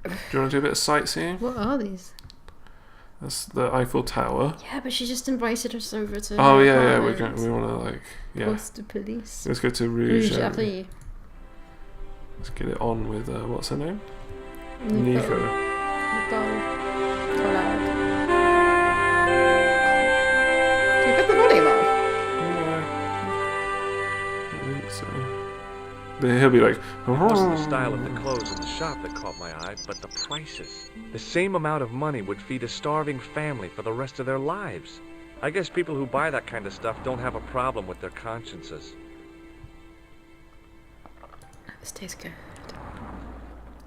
Do you want to do a bit of sightseeing? What are these? That's the Eiffel Tower. Yeah, but she just invited us over to. Oh yeah, we want to like Post the police. Let's go to Rouge. Let's get it on with what's her name? Nico. Do you put the volume up? No, I think so. Then he'll be like. It wasn't the style of the clothes in the shop that caught my eye, but the prices. The same amount of money would feed a starving family for the rest of their lives. I guess people who buy that kind of stuff don't have a problem with their consciences. This tastes good.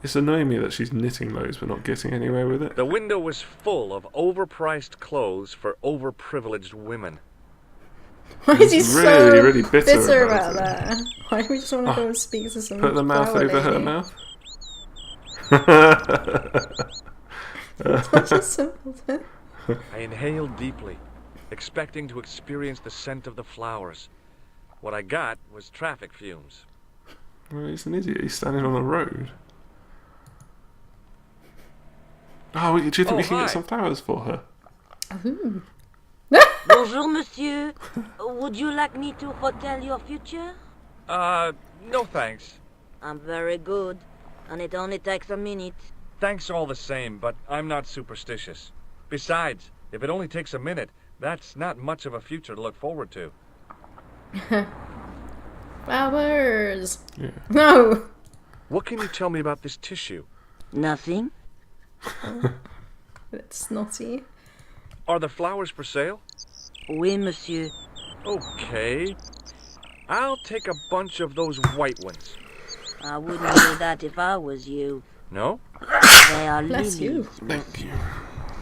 It's annoying me that she's knitting loads but not getting anywhere with it. The window was full of overpriced clothes for overprivileged women. Why is he really so bitter about that? Why do we just want to go and speak to some Put the mouth flower over her lady? mouth. Such a simpleton. I inhaled deeply, expecting to experience the scent of the flowers. What I got was traffic fumes. Well, he's an idiot. He's standing on the road. Oh, do you think we can get some flowers for her? Ooh. Bonjour, monsieur. Would you like me to hotel your future? No thanks. I'm very good, and it only takes a minute. Thanks all the same, but I'm not superstitious. Besides, if it only takes a minute, that's not much of a future to look forward to. Flowers. Yeah. No. What can you tell me about this tissue? Nothing? It's snotty. Are the flowers for sale? Oui, monsieur. Okay. I'll take a bunch of those white ones. I wouldn't do that if I was you. No? They are Bless you. lilies. Thank you.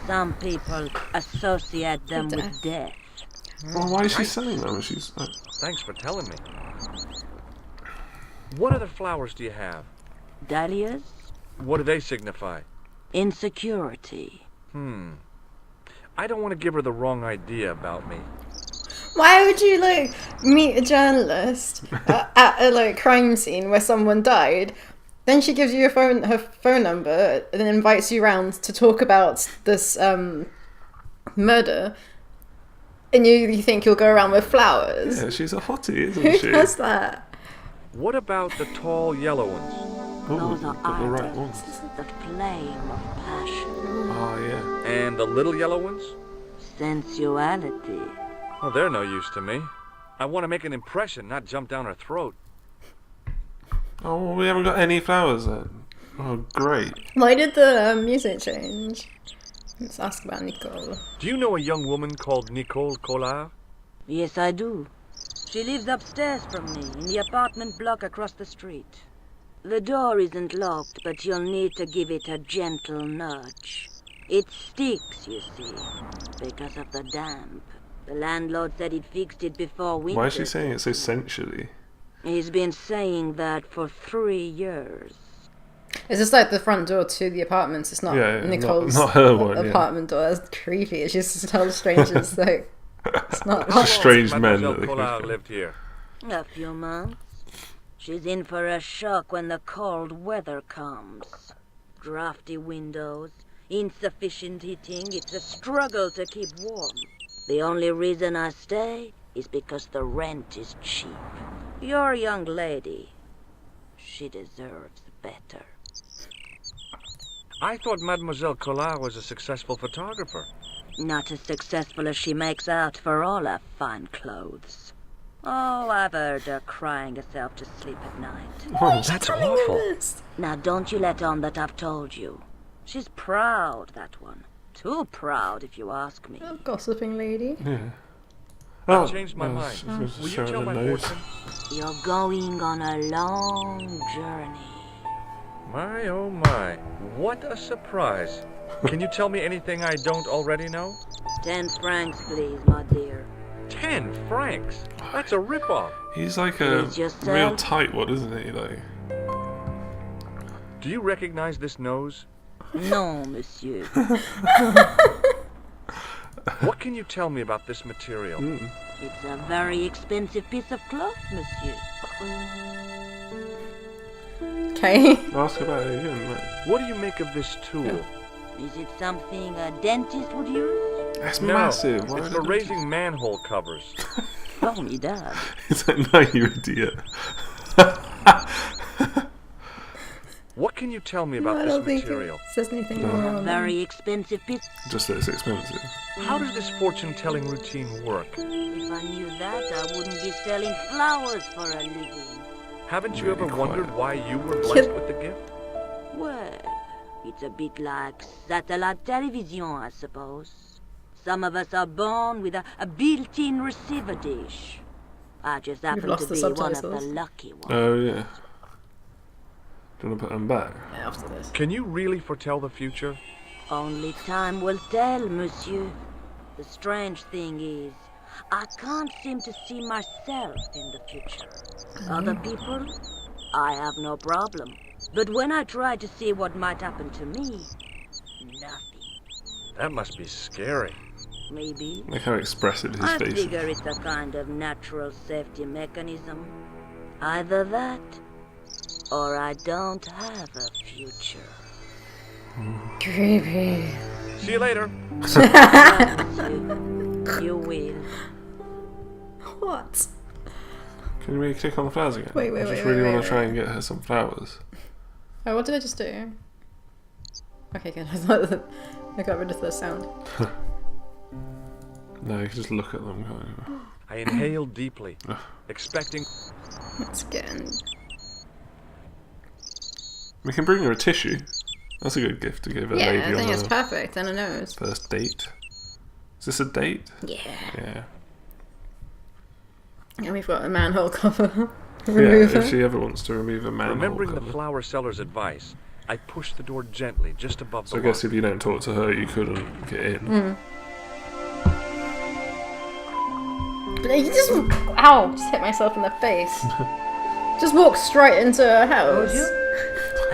Some people associate them with death. Well, why is she selling them? She's. Thanks for telling me. What other flowers do you have? Dahlias? What do they signify? Insecurity. I don't want to give her the wrong idea about me. Why would you meet a journalist at a crime scene where someone died? Then she gives you her phone number and then invites you round to talk about this murder, and you think you'll go around with flowers? Yeah, she's a hottie, isn't Who she? does that? What about the tall yellow ones? Oh, Those are got the right iris, ones. the flame of passion. Oh yeah. And the little yellow ones? Sensuality. Well, they're no use to me. I want to make an impression, not jump down her throat. Oh, well, we haven't got any flowers then. Oh, great. Why did the music change? Let's ask about Nicole. Do you know a young woman called Nicole Collard? Yes, I do. She lives upstairs from me, in the apartment block across the street. The door isn't locked, but you'll need to give it a gentle nudge. It sticks, you see, because of the damp. The landlord said he'd fixed it before winter. Why is she saying it so sensually? He's been saying that for 3 years. It's just like the front door to the apartments. It's not Nicole's not her one, apartment door. That's creepy. It's just to tell strangers it's not. How long strange has men Mademoiselle that they Collard can- lived here? A few months. She's in for a shock when the cold weather comes. Drafty windows, insufficient heating. It's a struggle to keep warm. The only reason I stay is because the rent is cheap. You're a young lady. She deserves better. I thought Mademoiselle Collard was a successful photographer. Not as successful as she makes out for all her fine clothes. Oh, I've heard her crying herself to sleep at night. Oh, That's awful. Now don't you let on that I've told you. She's proud, that one. Too proud, if you ask me. Oh, gossiping lady. yeah. I've changed my no, mind. she's just Will you showing tell her my nose. fortune? You're going on a long journey. My, oh my. What a surprise. Can you tell me anything I don't already know? 10 francs, please, my dear. 10 francs? That's a ripoff. He's like a Please yourself. real tight one, isn't he? Like, Do you recognize this nose? Non, monsieur. What can you tell me about this material? It's a very expensive piece of cloth, monsieur. Okay. Ask about it again, mate. What do you make of this tool? Is it something a dentist would use? That's No, massive. Why it's would for I do raising manhole covers. Formidable. It's like, no, you idiot. What can you tell me No, about I this don't think material? it says anything wrong. Very expensive piece. Just that it's expensive. How does this fortune-telling routine work? If I knew that, I wouldn't be selling flowers for a living. Haven't you Really ever quiet. wondered why you were blessed with the gift? Well, it's a bit like satellite television, I suppose. Some of us are born with a built-in receiver dish. I just happen lost to the be one of the subtitles. lucky ones. Oh, yeah. Do you want to put them back? Yeah, after this. Can you really foretell the future? Only time will tell, monsieur. The strange thing is, I can't seem to see myself in the future. Other people, I have no problem. But when I try to see what might happen to me, nothing. That must be scary. Maybe. Look how expressive his I face is. figure it's a kind of natural safety mechanism. Either that, or I don't have a future. Creepy. See you later. You will. What? Can we click on the flowers again? Wait, I just wait, really wait, want to wait. try and get her some flowers. Oh, what did I just do? Okay, good. I got rid of the sound. No, you can just look at them, can't you? I inhaled deeply, expecting... Let's get in. We can bring her a tissue. That's a good gift to give a Yeah, lady I think on it's a perfect. And a nose. first date. Is this a date? Yeah. Yeah. And we've got a manhole cover. Yeah, Remover. if she ever wants to remove a manhole Remembering the cover. flower seller's advice, I pushed the door gently just above So the I guess lock. if you don't talk to her, you couldn't get in. But you just... Ow! Just hit myself in the face. Just walk straight into her house. Bonjour.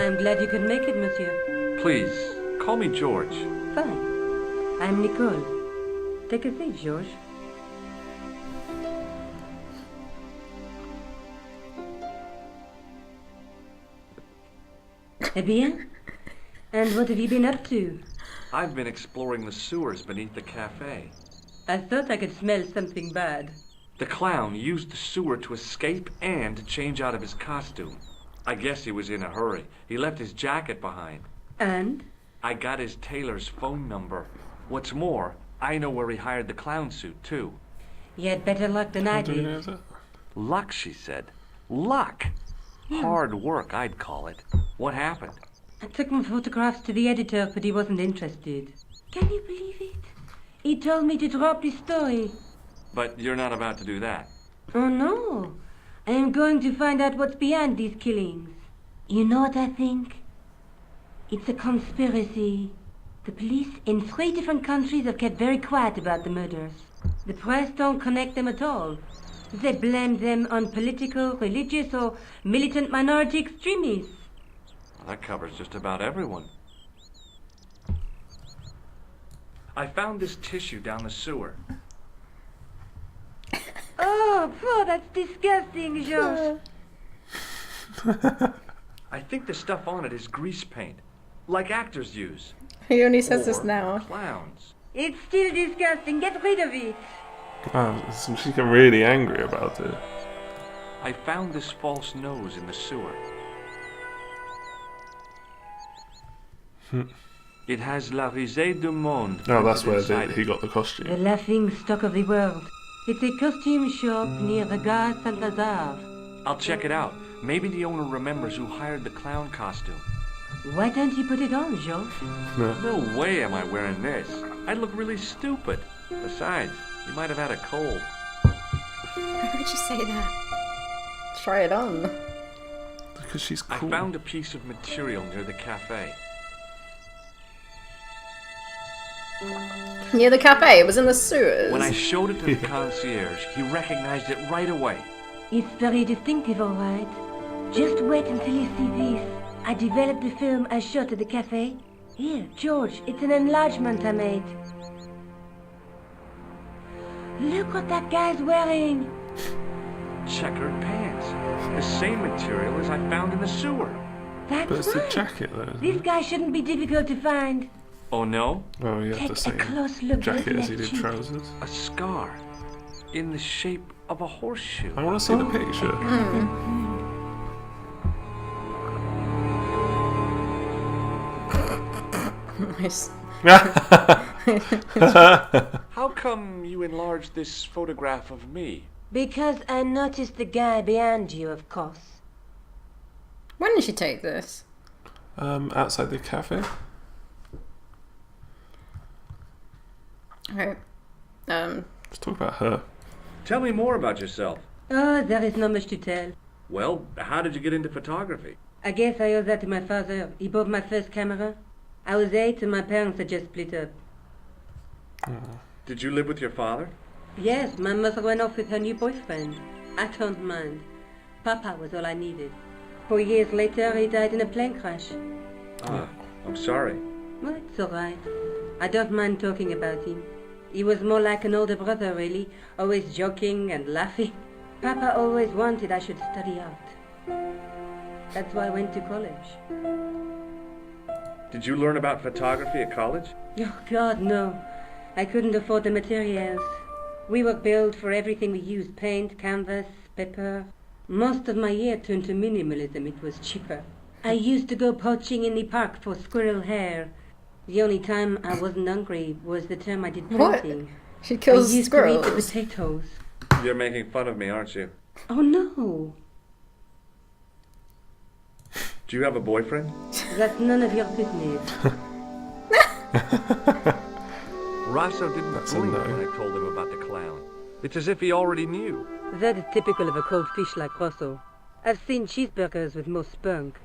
I'm glad you could make it, monsieur. Please, call me George. Fine. I'm Nicole. Take a seat, George. Eh bien? And what have you been up to? I've been exploring the sewers beneath the cafe. I thought I could smell something bad. The clown used the sewer to escape and to change out of his costume. I guess he was in a hurry. He left his jacket behind. And? I got his tailor's phone number. What's more, I know where he hired the clown suit, too. You had better luck than I Do you know did. that? Luck, she said. Luck! Hard work, I'd call it. What happened? I took my photographs to the editor, but he wasn't interested. Can you believe it? He told me to drop the story. But you're not about to do that. Oh no. I am going to find out what's behind these killings. You know what I think? It's a conspiracy. The police in 3 different countries have kept very quiet about the murders. The press don't connect them at all. They blame them on political, religious, or militant minority extremists. Well, that covers just about everyone. I found this tissue down the sewer. Oh, that's disgusting, George. I think the stuff on it is grease paint, like actors use. He only says this Or now. clowns. It's still disgusting. Get rid of it. Oh, so she's getting really angry about it. I found this false nose in the sewer. It has La Risée du Monde. No, that's printed where inside he it. got the The costume. laughing stock of the world. It's a costume shop near the Gare Saint-Lazare. I'll check it out. Maybe the owner remembers who hired the clown costume. Why don't you put it on, George? No way am I wearing this. I'd look really stupid. Besides, you might have had a cold. Why would you say that? Try it on. Because she's I cool. found a piece of material near the cafe. Near the cafe. It was in the sewers. When I showed it to the concierge, he recognized it right away. It's very distinctive, all right. Just wait until you see this. I developed the film I shot at the cafe. Here, George, it's an enlargement I made. Look what that guy's wearing. Checkered pants. The same material as I found in the sewer. That's But it's the right. jacket though. Isn't This it? guy shouldn't be difficult to find. Oh no? Oh, you have Take the a same close look at jacket his as he left did cheek. trousers. A scar. In the shape of a horseshoe. I want to see the picture. Nice. How come you enlarged this photograph of me? Because I noticed the guy behind you, of course. When did she take this? Outside the cafe. Okay. Let's talk about her. Tell me more about yourself. Oh, there is not much to tell. Well, how did you get into photography? I guess I owe that to my father. He bought my first camera. I was 8 and my parents had just split up. Did you live with your father? Yes, my mother went off with her new boyfriend. I don't mind. Papa was all I needed. 4 years later, he died in a plane crash. Ah, I'm sorry. Well, it's all right. I don't mind talking about him. He was more like an older brother, really, always joking and laughing. Papa always wanted I should study art. That's why I went to college. Did you learn about photography at college? Oh, God, no. I couldn't afford the materials. We were billed for everything we used, paint, canvas, paper. Most of my year turned to minimalism. It was cheaper. I used to go poaching in the park for squirrel hair. The only time I wasn't hungry was the time I did What? painting. She kills I used to eat the squirrels. potatoes. You're making fun of me, aren't you? Oh, no. Do you have a boyfriend? That's none of your business. Rosso didn't That's a blink no. when I told him about the clown. It's as if he already knew. That is typical of a cold fish like Rosso. I've seen cheeseburgers with more spunk.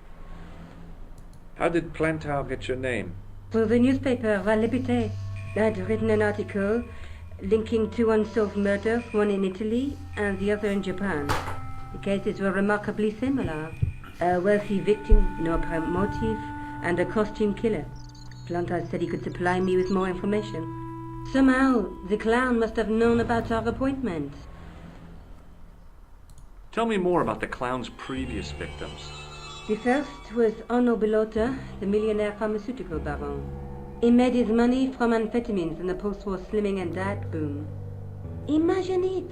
How did Plantow get your name? For the newspaper, La Liberté, I'd written an article linking two unsolved murders, one in Italy and the other in Japan. The cases were remarkably similar. A wealthy victim, no apparent motive, and a costume killer. Plantow said he could supply me with more information. Somehow, the clown must have known about our appointment. Tell me more about the clown's previous victims. The first was Onno Bellotta, the millionaire pharmaceutical baron. He made his money from amphetamines in the post-war slimming and diet boom. Imagine it!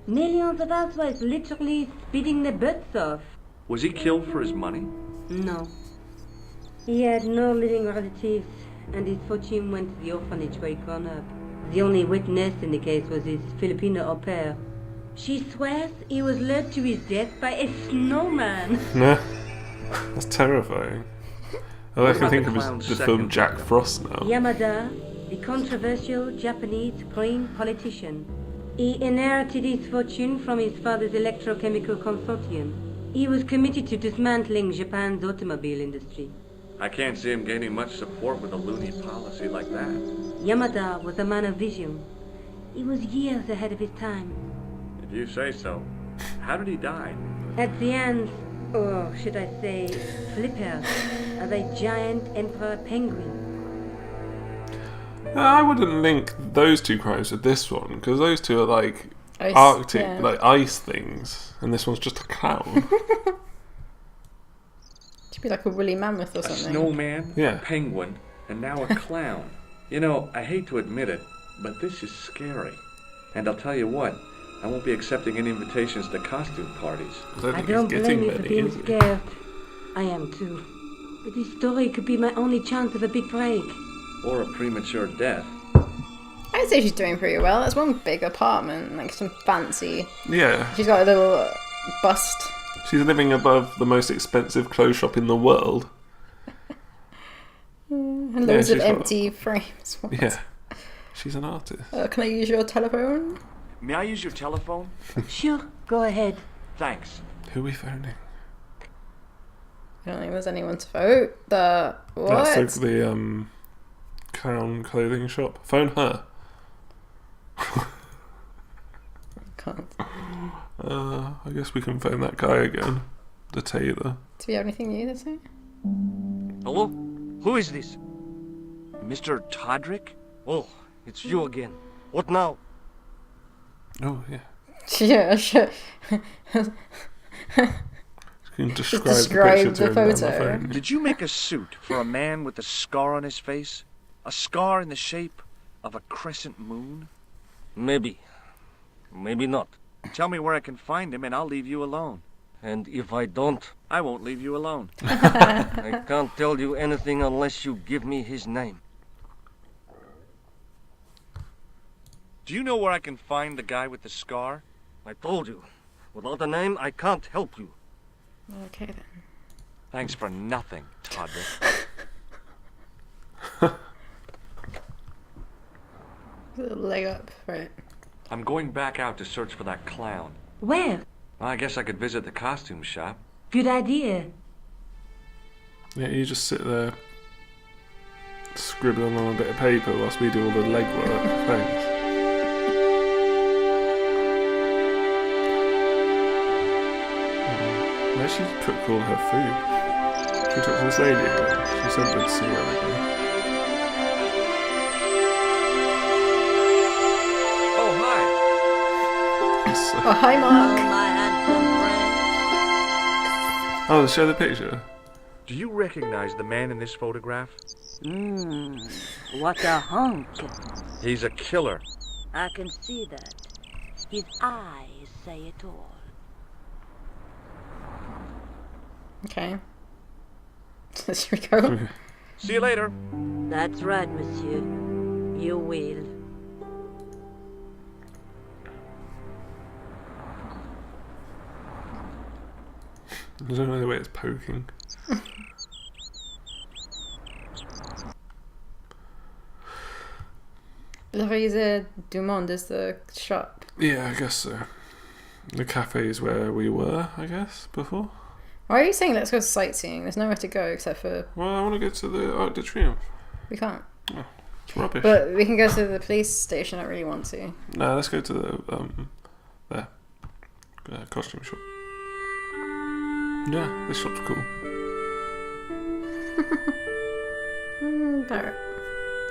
Millions of housewives literally speeding their butts off. Was he killed for his money? No. He had no living relatives, and his fortune went to the orphanage where he'd grown up. The only witness in the case was his Filipino au pair. She swears he was led to his death by a snowman. Nah. That's terrifying. All I What can about think the of is clown's the second film Jack victim? Frost now. Yamada, the controversial Japanese green politician. He inherited his fortune from his father's electrochemical consortium. He was committed to dismantling Japan's automobile industry. I can't see him gaining much support with a loony policy like that. Yamada was a man of vision. He was years ahead of his time. If you say so. How did he die? At the hands, or should I say, flippers, of a giant emperor penguin. I wouldn't link those two crimes with this one because those two are like Ice, Arctic, yeah. like ice things, and this one's just a clown. Should be like a woolly mammoth or A something. snowman, Yeah. a penguin, and now a clown. You know, I hate to admit it, but this is scary. And I'll tell you what, I won't be accepting any invitations to costume parties. I don't I think don't he's blame getting you for many, being is he? scared. I am too. But this story could be my only chance of a big break. Or a premature death. I'd say she's doing pretty well. It's one big apartment, like some fancy. Yeah, She's got a little bust. she's living above the most expensive clothes shop in the world. And loads of she's got- empty frames. What? Yeah, she's an artist. Can I use your telephone? May I use your telephone? Sure, go ahead. Thanks. Who are we phoning? I don't think there's anyone to vote. What? That's like the clown clothing shop. Phone her. Can't. I guess we can phone that guy again, the tailor. Do we have anything new to say? Hello? Who is this? Mr. Todrick? Oh, it's you again. What now? Oh yeah, Yeah, sure. it's can describe the describe picture to the him on my photo. phone. Did you make a suit for a man with a scar on his face? A scar in the shape of a crescent moon? Maybe. Maybe not. Tell me where I can find him and I'll leave you alone. And if I don't, I won't leave you alone. I can't tell you anything unless you give me his name. Do you know where I can find the guy with the scar? I told you. Without a name, I can't help you. Okay then. Thanks for nothing, Todrick. Leg up, right? I'm going back out to search for that clown. Where? Well, I guess I could visit the costume shop. Good idea. Yeah, you just sit there scribbling on a bit of paper whilst we do all the legwork. Thanks. Where'd she cook all her food? Should we talk to this lady again? She said we'd see her again. Oh, hi! So, Oh, hi, Oh, Mark. my handsome friend. oh, show the picture. Do you recognize the man in this photograph? What a hunk. He's a killer. I can see that. His eyes say it all. Okay. Should we go? See you later. That's right, monsieur. You will. I don't know the way it's poking. Le Riese du Monde is the shop. Yeah, I guess so. The cafe's where we were, I guess, before. Why are you saying let's go sightseeing? There's nowhere to go except for Well, I want to go to the Arc de Triomphe. we can't. It's rubbish. But we can go to the police station. I really want to. No, let's go to the costume shop. Yeah, this shop's cool. Parrot.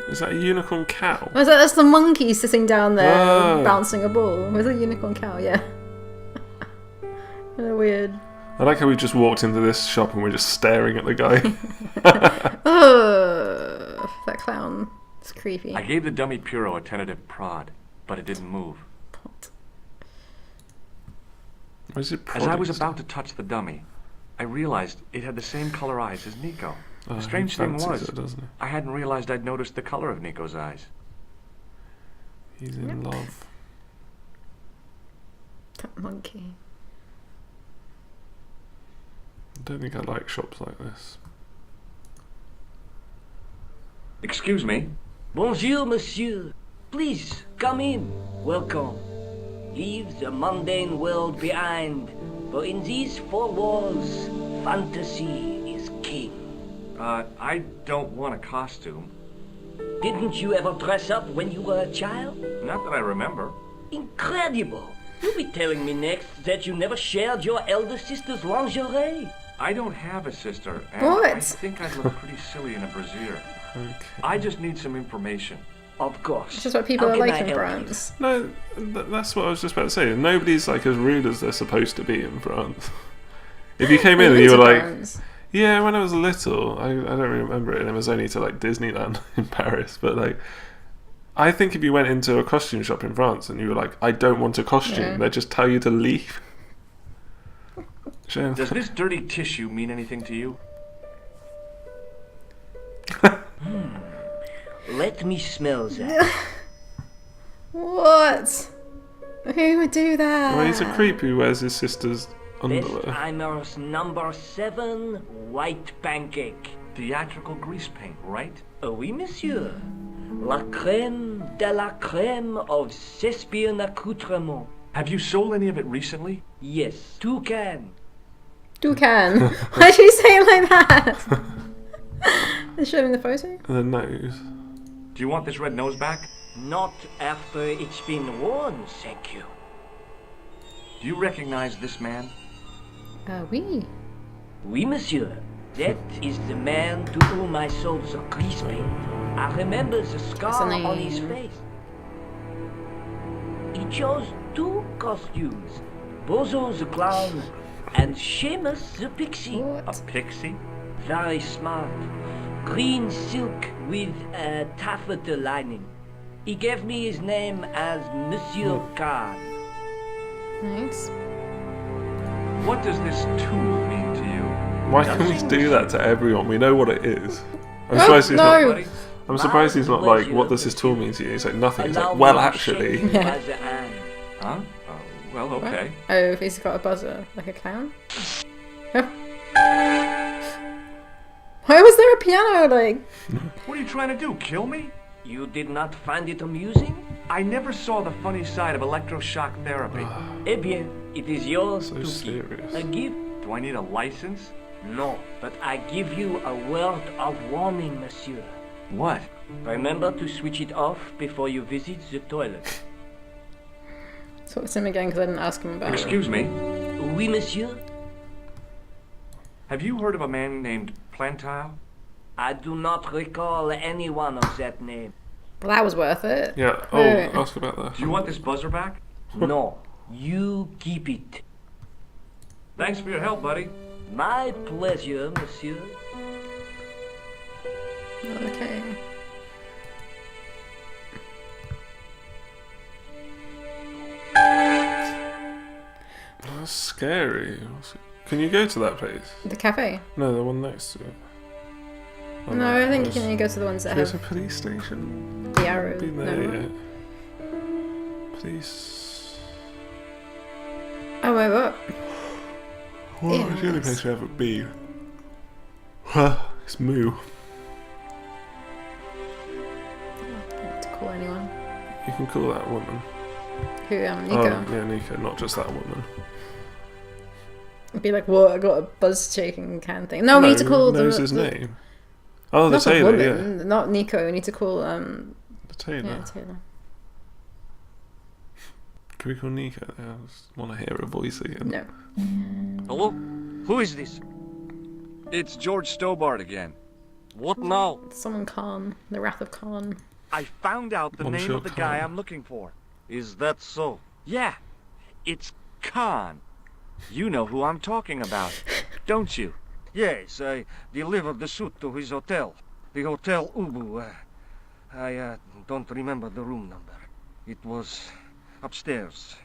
Is that a unicorn cow? Was that? That's the monkey sitting down there Oh. bouncing a ball. Was it a unicorn cow? Yeah. Weird. I like how we just walked into this shop and we're just staring at the guy. Ugh, that clown. It's creepy. I gave the dummy Puro a tentative prod, but it didn't move. Why is it As I was prodding about to touch the dummy, I realized it had the same color eyes as Nico. Oh, The strange he thing fancies was, it, doesn't he? I hadn't realized I'd noticed the color of Nico's eyes. He's in love. That monkey. I don't think I like shops like this. Excuse me. Bonjour, monsieur. Please, come in. Welcome. Leave the mundane world behind, for in these four walls, fantasy is king. I don't want a costume. Didn't you ever dress up when you were a child? Not that I remember. Incredible! You'll be telling me next that you never shared your elder sister's lingerie. I don't have a sister, and What? I think I'd look pretty silly in a brassiere. Okay. I just need some information. Of course. It's just what people How are can like I in help France. No, that's what I was just about to say. Nobody's like as rude as they're supposed to be in France. If you came in and you were like, France. yeah, when I was little, I don't really remember it, and it was only to like Disneyland in Paris, but like, I think if you went into a costume shop in France and you were like, I don't want a costume, Yeah. they'd just tell you to leave. Shane. Does this dirty tissue mean anything to you? Let me smell that. What? Who would do that? Well, he's a creep who wears his sister's Best underwear. Imers number 7, white pancake. Theatrical grease paint, right? Oui, monsieur. La crème de la crème of Thespian accoutrement. Have you sold any of it recently? Yes, 2 cans. Toucan. Why'd you say it like that? They showed him the photo? The nose. Do you want this red nose back? Not after it's been worn, thank you. Do you recognize this man? Oui. Oui, monsieur. That is the man to whom I sold the grease paint. I remember the scar What's the on his name? face. He chose 2 costumes. Bozo the clown and Seamus the pixie. A What? pixie? Very smart. Green silk with a taffeta lining. He gave me his name as Monsieur Khan. Nice. What does this tool mean to you? Why can we do that to everyone? We know what it is. I'm Oh, surprised he's no. Buddy? I'm surprised he's not like, pleasure, what does this tool mean to you? He's like, nothing. He's Allow like, well, me to actually. shake you by the hand. Huh? Oh, well, okay. Oh, he's got a buzzer, like a clown? Why was there a piano, like... What are you trying to do, kill me? You did not find it amusing? I never saw the funny side of electroshock therapy. Eh bien, it is yours So to serious. keep. A gift? Do I need a license? No, but I give you a word of warning, monsieur. What? Remember to switch it off before you visit the toilet. So it's him again because I didn't ask him about it. Excuse me. Oui, monsieur? Have you heard of a man named Plantile? I do not recall anyone of that name. Well, that was worth it. Yeah. Oh, Right. ask about that. Do you want this buzzer back? No, you keep it. Thanks for your help, buddy. My pleasure, monsieur. Okay. That's scary. Can you go to that place? The cafe? No, the one next to it. Oh, No, I think you there's- can only go to the ones that There's a have police station. the arrow. Been there No. yet? Police. Oh, wait, what? Well, Yeah, it's the only nice. place we haven't been. Huh, it's Moo. Not to call anyone. You can call that woman. Who, Nico? Oh, yeah, Nico, not just that woman. It'd be like, what? I got a buzz shaking can thing. No, we need to call knows the. his name. Oh, the Not the tailor, yeah. woman, not Nico. We need to call The tailor. yeah, Taylor. Can we call Nico? I just want to hear her voice again. No. Hello? Who is this? It's George Stobart again. What now? Someone Khan. The Wrath of Khan. I found out the name Monsieur of the guy Khan. I'm looking for. Is that so? Yeah. It's Khan. You know who I'm talking about, don't you? Yes, I delivered the suit to his hotel. The Hotel Ubu. I don't remember the room number. It was upstairs.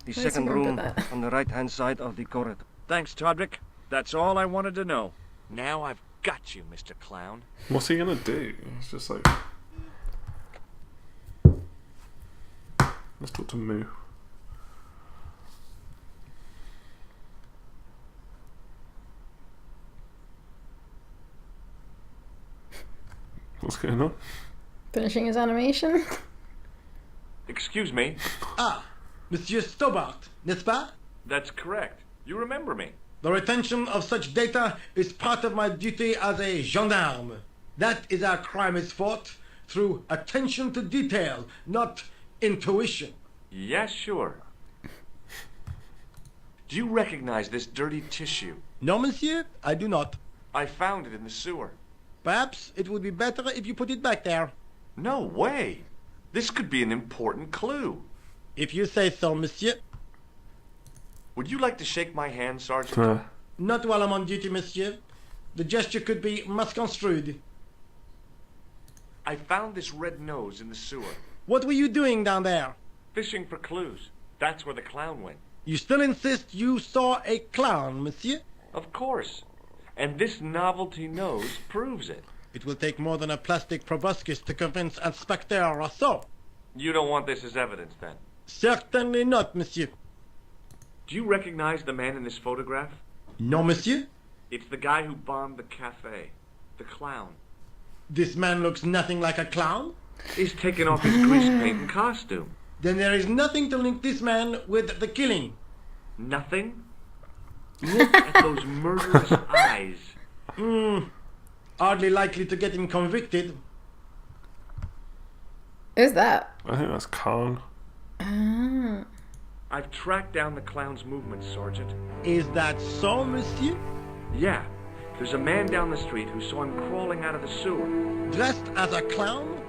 The does second he remember room that? on the right-hand side of the corridor. Thanks, Todrick. That's all I wanted to know. Now I've got you, Mr. Clown. What's he gonna do? It's just like. Let's talk to Moo. What's going on? Finishing his animation. Excuse me. Ah, Monsieur Stobart, n'est-ce pas? That's correct. You remember me. The retention of such data is part of my duty as a gendarme. That is how crime is fought, through attention to detail, not intuition. Yes, sure. Do you recognize this dirty tissue? No, monsieur, I do not. I found it in the sewer. Perhaps it would be better if you put it back there. No way. This could be an important clue. If you say so, monsieur. Would you like to shake my hand, Sergeant? Not while I'm on duty, monsieur. The gesture could be misconstrued. I found this red nose in the sewer. What were you doing down there? Fishing for clues. That's where the clown went. You still insist you saw a clown, monsieur? Of course. And this novelty nose proves it. It will take more than a plastic proboscis to convince Inspector Rousseau. You don't want this as evidence, then? Certainly not, monsieur. Do you recognize the man in this photograph? No, monsieur. It's the guy who bombed the cafe. The clown. This man looks nothing like a clown. He's taken off his grease paint and costume. Then there is nothing to link this man with the killing. Nothing? Look at those murderous eyes. Hardly likely to get him convicted. Who's that? I think that's Khan. Ah. I've tracked down the clown's movements, Sergeant. Is that so, monsieur? Yeah. There's a man down the street who saw him crawling out of the sewer. Dressed as a clown?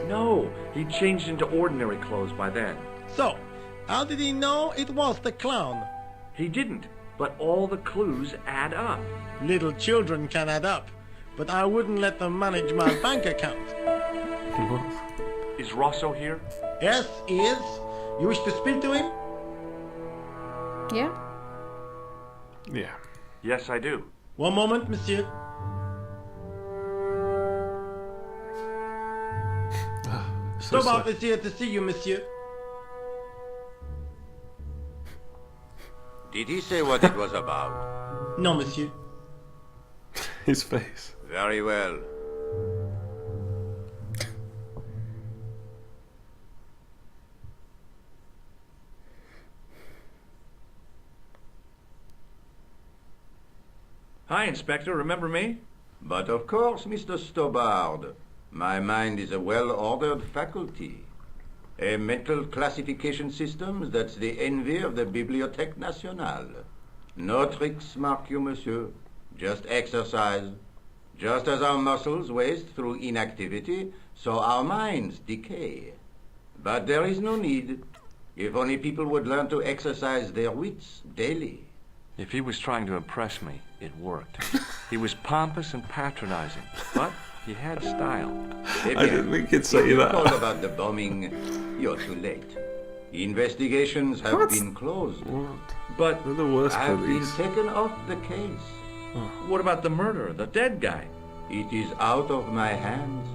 No, he changed into ordinary clothes by then. So, how did he know it was the clown? He didn't. but all the clues add up. Little children can add up, but I wouldn't let them manage my bank account. Is Rosso here? Yes, he is. You wish to speak to him? Yeah. Yeah. Yes, I do. One moment, monsieur. So Stobart sad. is here to see you, monsieur. Did he say what it was about? No, monsieur. His face. Very well. Hi, Inspector. Remember me? But of course, Mr. Stobart. My mind is a well-ordered faculty. A mental classification system that's the envy of the Bibliothèque Nationale. No tricks, mark you, monsieur. Just exercise. Just as our muscles waste through inactivity, so our minds decay. But there is no need. If only people would learn to exercise their wits daily. If he was trying to impress me, it worked. He was pompous and patronizing, but he had style. I didn't think he'd say If that. you called about the bombing, you're too late. Investigations have What? been closed. But They're the worst I've been police. taken off the case. what about the murderer, the dead guy? It is out of my hands.